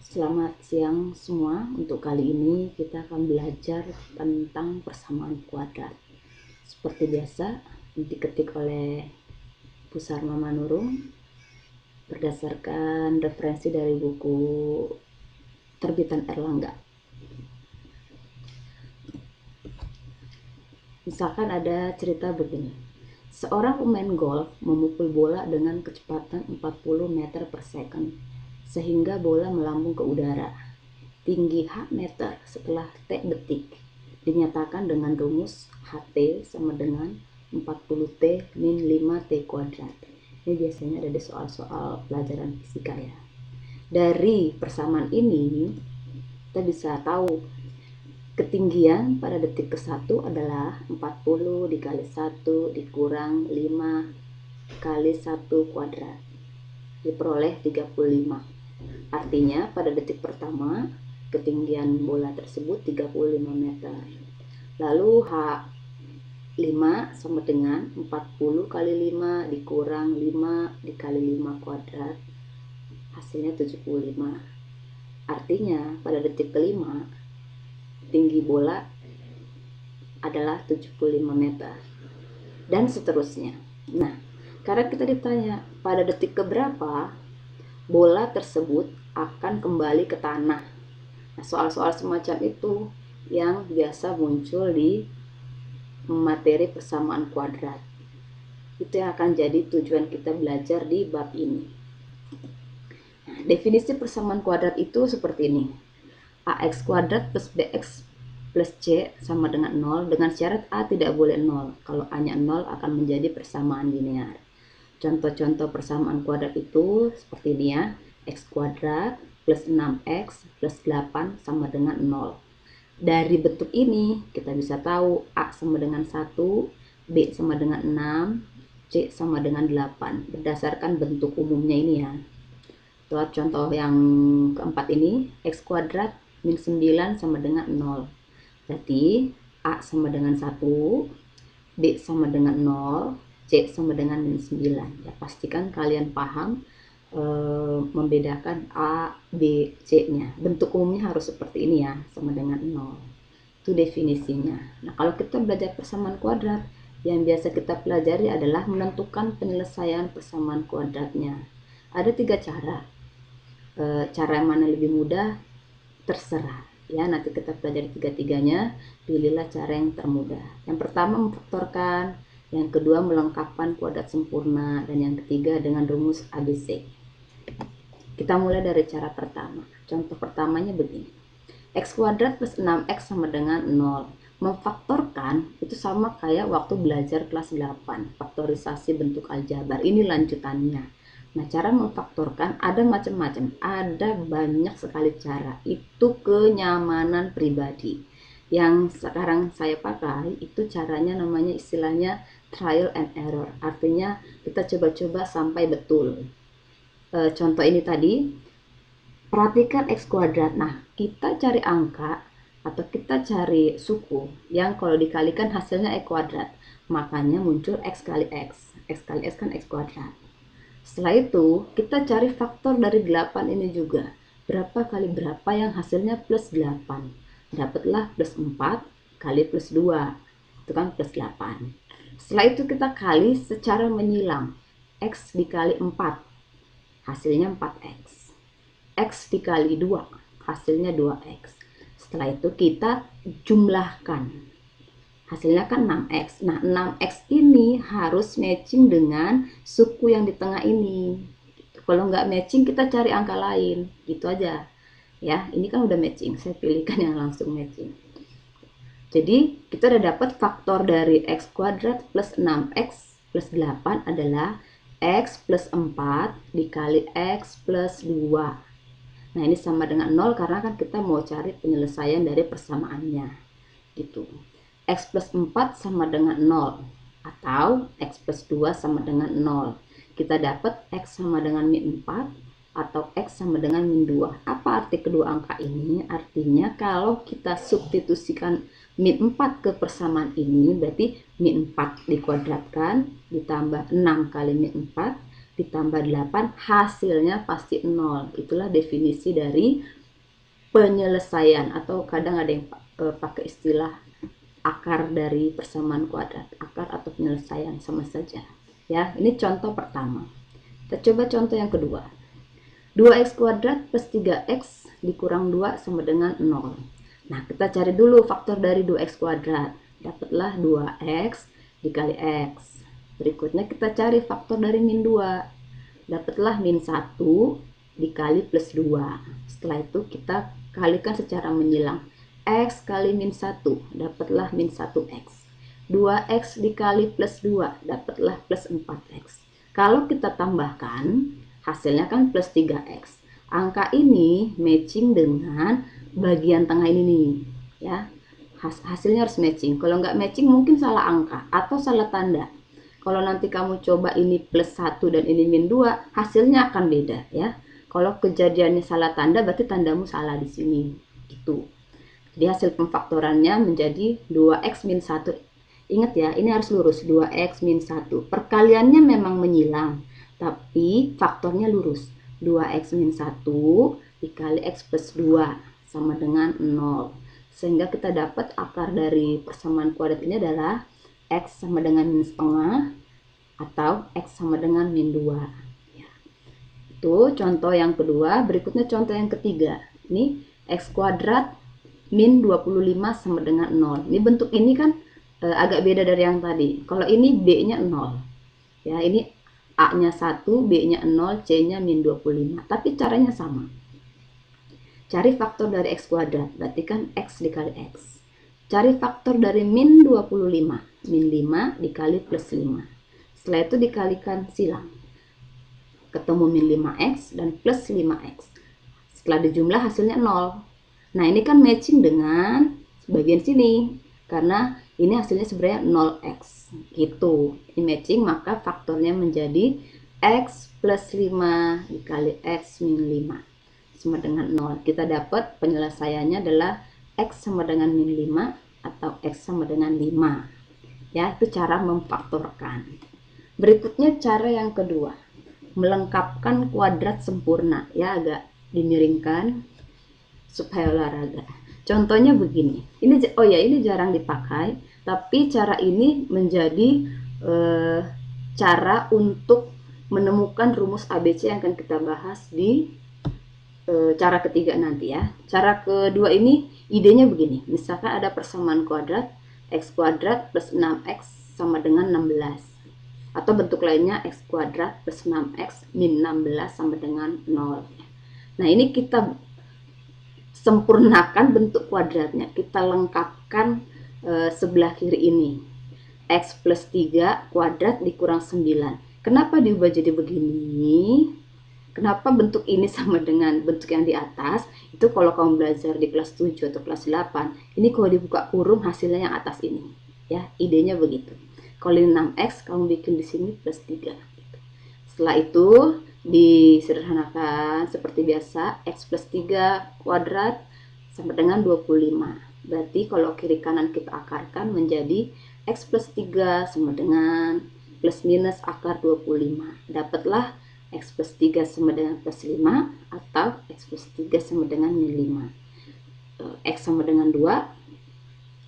Selamat siang semua. Untuk kali ini kita akan belajar tentang persamaan kuadrat. Seperti biasa, diketik oleh Pusarma Manurung berdasarkan referensi dari buku terbitan Erlangga. Misalkan ada cerita begini. Seorang pemain golf memukul bola dengan kecepatan 40 meter per second sehingga bola melambung ke udara. Tinggi H meter setelah T detik dinyatakan dengan rumus HT sama dengan 40T min 5T kuadrat. Ini biasanya ada di soal-soal pelajaran fisika ya. Dari persamaan ini kita bisa tahu ketinggian pada detik ke-1 adalah 40 dikali 1 dikurang 5 kali 1 kuadrat, diperoleh 35. Artinya pada detik pertama ketinggian bola tersebut 35 meter. Lalu H5 sama dengan 40 kali 5 dikurang 5 dikali 5 kuadrat, hasilnya 75. Artinya pada detik kelima tinggi bola adalah 75 meter dan seterusnya. Nah, karena kita ditanya pada detik keberapa bola tersebut akan kembali ke tanah. Nah, soal-soal semacam itu yang biasa muncul di materi persamaan kuadrat. Itu yang akan jadi tujuan kita belajar di bab ini. Nah, definisi persamaan kuadrat itu seperti ini. AX kuadrat plus BX plus C sama dengan 0 dengan syarat A tidak boleh 0. Kalau A-nya 0 akan menjadi persamaan linear. Contoh-contoh persamaan kuadrat itu seperti ini ya. X kuadrat plus 6X plus 8 sama dengan 0. Dari bentuk ini kita bisa tahu A sama dengan 1, B sama dengan 6, C sama dengan 8 berdasarkan bentuk umumnya ini ya. Contoh yang keempat ini, X kuadrat min 9 sama dengan 0. Berarti A sama dengan 1, B sama dengan 0, C sama dengan min 9. Ya, pastikan kalian paham membedakan A, B, C-nya. Bentuk umumnya harus seperti ini ya, sama dengan 0. Itu definisinya. Nah, kalau kita belajar persamaan kuadrat, yang biasa kita pelajari adalah menentukan penyelesaian persamaan kuadratnya. Ada 3 cara. Cara yang mana lebih mudah terserah ya, nanti kita pelajari tiga-tiganya, pilihlah cara yang termudah. Yang pertama memfaktorkan, yang kedua melengkapkan kuadrat sempurna, dan yang ketiga dengan rumus ABC. Kita mulai dari cara pertama. Contoh pertamanya begini. X kuadrat plus 6X sama dengan 0. Memfaktorkan itu sama kayak waktu belajar kelas 8, faktorisasi bentuk aljabar. Ini lanjutannya. Nah, cara memfaktorkan ada macam-macam, ada banyak sekali cara. Itu kenyamanan pribadi. Yang sekarang saya pakai itu caranya namanya istilahnya trial and error. Artinya kita coba-coba sampai betul. Contoh ini tadi, perhatikan X kuadrat. Nah, kita cari angka atau kita cari suku yang kalau dikalikan hasilnya X kuadrat. Makanya muncul X kali X. X kali X kan X kuadrat. Setelah itu, kita cari faktor dari 8 ini juga. Berapa kali berapa yang hasilnya plus 8. Dapatlah plus 4 kali plus 2. Itu kan plus 8. Setelah itu kita kali secara menyilang. X dikali 4. Hasilnya 4X. X dikali 2. Hasilnya 2X. Setelah itu kita jumlahkan. Hasilnya kan 6X. Nah, 6X ini harus matching dengan suku yang di tengah ini. Kalau nggak matching, kita cari angka lain. Gitu aja. Ya, ini kan udah matching. Saya pilihkan yang langsung matching. Jadi, kita udah dapat faktor dari X kuadrat plus 6X plus 8 adalah X plus 4 dikali X plus 2. Nah, ini sama dengan 0 karena kan kita mau cari penyelesaian dari persamaannya. Gitu. X plus 4 sama dengan 0 atau X plus 2 sama dengan 0. Kita dapat X sama dengan min 4 atau X sama dengan min 2. Apa arti kedua angka ini? Artinya kalau kita substitusikan min 4 ke persamaan ini, berarti min 4 dikuadratkan ditambah 6 kali min 4 ditambah 8 hasilnya pasti 0. Itulah definisi dari penyelesaian, atau kadang ada yang pakai istilah akar dari persamaan kuadrat. Akar atau penyelesaian sama saja. Ya, ini contoh pertama. Kita coba contoh yang kedua. 2x kuadrat plus 3x dikurang 2 sama dengan 0. Nah, kita cari dulu faktor dari 2x kuadrat. Dapatlah 2x dikali x. Berikutnya kita cari faktor dari min 2. Dapatlah min 1 dikali plus 2. Setelah itu kita kalikan secara menyilang. X kali min 1 dapatlah min 1x. 2x dikali plus 2 dapatlah plus 4x. Kalau kita tambahkan, hasilnya kan plus 3x. Angka ini matching dengan bagian tengah ini nih, ya. Hasilnya harus matching. Kalau nggak matching mungkin salah angka atau salah tanda. Kalau nanti kamu coba ini plus 1 dan ini min 2, hasilnya akan beda, ya. Kalau kejadiannya salah tanda, berarti tandamu salah di sini. Gitu. Jadi hasil pemfaktorannya menjadi 2x min 1. Ingat ya, ini harus lurus, 2x min 1. Perkaliannya memang menyilang, tapi faktornya lurus. 2x min 1 dikali x plus 2 sama dengan 0. Sehingga kita dapat akar dari persamaan kuadrat ini adalah x sama dengan min setengah atau x sama dengan min 2. Ya. Itu contoh yang kedua. Berikutnya contoh yang ketiga. Ini x kuadrat min 25 sama dengan 0. Ini bentuk ini kan agak beda dari yang tadi. Kalau ini b-nya 0. Ya, ini a-nya 1, b-nya 0, c-nya min 25. Tapi caranya sama. Cari faktor dari x kuadrat, berarti kan x dikali x. Cari faktor dari min 25. Min 5 dikali plus 5. Setelah itu dikalikan silang. Ketemu min 5x dan plus 5x. Setelah dijumlah hasilnya 0. Nah, ini kan matching dengan bagian sini. Karena ini hasilnya sebenarnya 0x. Gitu. Ini matching, maka faktornya menjadi x plus 5 dikali x min 5. Sama dengan 0. Kita dapat penyelesaiannya adalah x sama dengan min 5 atau x sama dengan 5. Ya, itu cara memfaktorkan. Berikutnya cara yang kedua. Melengkapkan kuadrat sempurna. Ya, agak dimiringkan supaya olahraga. Contohnya begini. Ini jarang dipakai, tapi cara ini menjadi cara untuk menemukan rumus ABC yang akan kita bahas di cara ketiga nanti ya. Cara kedua ini idenya begini. Misalkan ada persamaan kuadrat x kuadrat plus 6x sama dengan 16. Atau bentuk lainnya x kuadrat plus 6x min 16 sama dengan 0. Nah, ini kita sempurnakan bentuk kuadratnya. Kita lengkapkan sebelah kiri ini. X plus 3 kuadrat dikurang 9. Kenapa diubah jadi begini? Kenapa bentuk ini sama dengan bentuk yang di atas? Itu kalau kamu belajar di kelas 7 atau kelas 8, ini kalau dibuka kurung hasilnya yang atas ini. Ya, idenya begitu. Kalau ini 6x, kamu bikin di sini plus 3. Setelah itu disederhanakan seperti biasa, x plus 3 kuadrat sama dengan 25. Berarti kalau kiri kanan kita akarkan menjadi x plus 3 sama dengan plus minus akar 25. Dapatlah x plus 3 sama dengan plus 5 atau x plus 3 sama dengan min 5. X sama dengan 2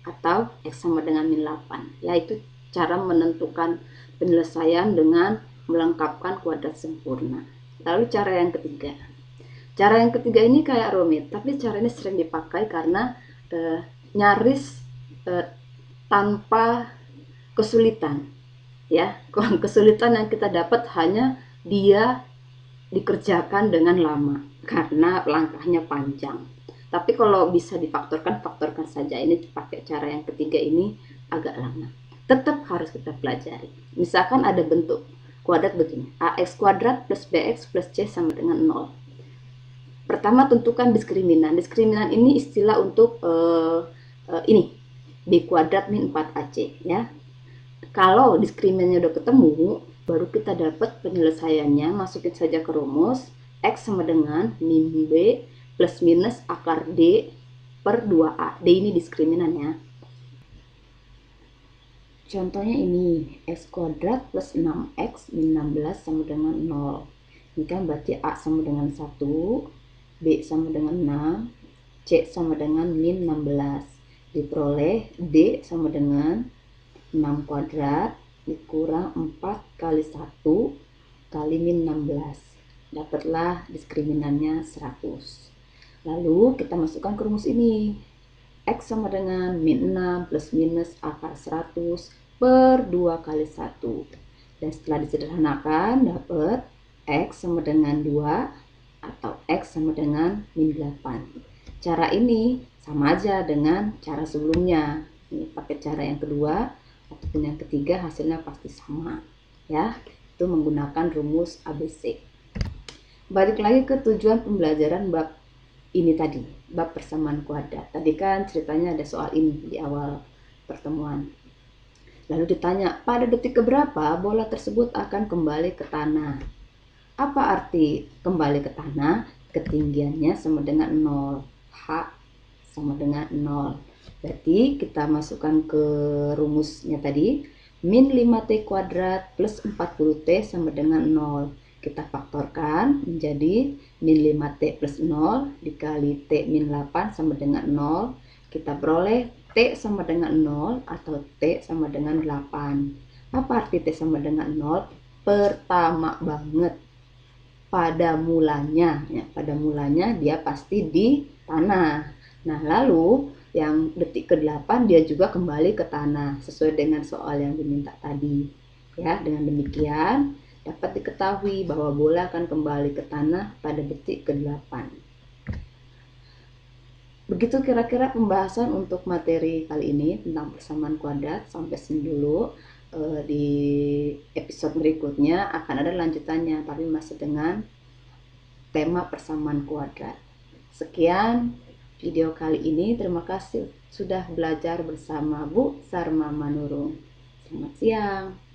atau x sama dengan min 8. Yaitu cara menentukan penyelesaian dengan melengkapkan kuadrat sempurna. Lalu cara yang ketiga. Cara yang ketiga ini kayak rumit, tapi cara ini sering dipakai karena nyaris tanpa kesulitan. Ya, kesulitan yang kita dapat hanya dia dikerjakan dengan lama karena langkahnya panjang. Tapi kalau bisa difaktorkan, faktorkan saja. Ini pakai cara yang ketiga ini agak lama. Tetap harus kita pelajari. Misalkan ada bentuk kuadrat begini, ax kuadrat plus bx plus c sama dengan 0. Pertama tentukan diskriminan. Diskriminan ini istilah untuk ini b kuadrat min 4ac ya. Kalau diskriminannya udah ketemu, baru kita dapat penyelesaiannya. Masukin saja ke rumus x sama dengan min b plus minus akar d per 2a. D ini diskriminannya. Contohnya ini, x kuadrat plus 6x min 16 sama dengan 0. Ini kan berarti A sama dengan 1, B sama dengan 6, C sama dengan min 16. Diperoleh D sama dengan 6 kuadrat dikurang 4 kali 1 kali min 16. Dapatlah diskriminannya 100. Lalu kita masukkan ke rumus ini. X sama dengan min 6 plus minus akar 100 per 2 kali 1. Dan setelah disederhanakan dapat X sama dengan 2 atau X sama dengan min 8. Cara ini sama aja dengan cara sebelumnya. Ini pakai cara yang kedua ataupun yang ketiga hasilnya pasti sama. Ya, itu menggunakan rumus ABC. Balik lagi ke tujuan pembelajaran bab ini tadi, bab persamaan kuadrat. Tadi kan ceritanya ada soal ini di awal pertemuan. Lalu ditanya, pada detik keberapa bola tersebut akan kembali ke tanah? Apa arti kembali ke tanah? Ketinggiannya sama dengan 0. H sama dengan 0. Berarti kita masukkan ke rumusnya tadi. Min 5T kuadrat plus 40T sama dengan 0. Kita faktorkan menjadi min 5T plus 0 dikali T min 8 sama dengan 0. Kita peroleh T sama dengan 0 atau T sama dengan 8. Apa arti T sama dengan 0? Pertama banget, pada mulanya. Ya, pada mulanya dia pasti di tanah. Nah, lalu yang detik ke-8 dia juga kembali ke tanah sesuai dengan soal yang diminta tadi. Ya, dengan demikian dapat diketahui bahwa bola akan kembali ke tanah pada detik ke-8. Begitu kira-kira pembahasan untuk materi kali ini tentang persamaan kuadrat. Sampai sini dulu. Di episode berikutnya akan ada lanjutannya, tapi masih dengan tema persamaan kuadrat. Sekian video kali ini. Terima kasih sudah belajar bersama Bu Sarma Manurung. Selamat siang.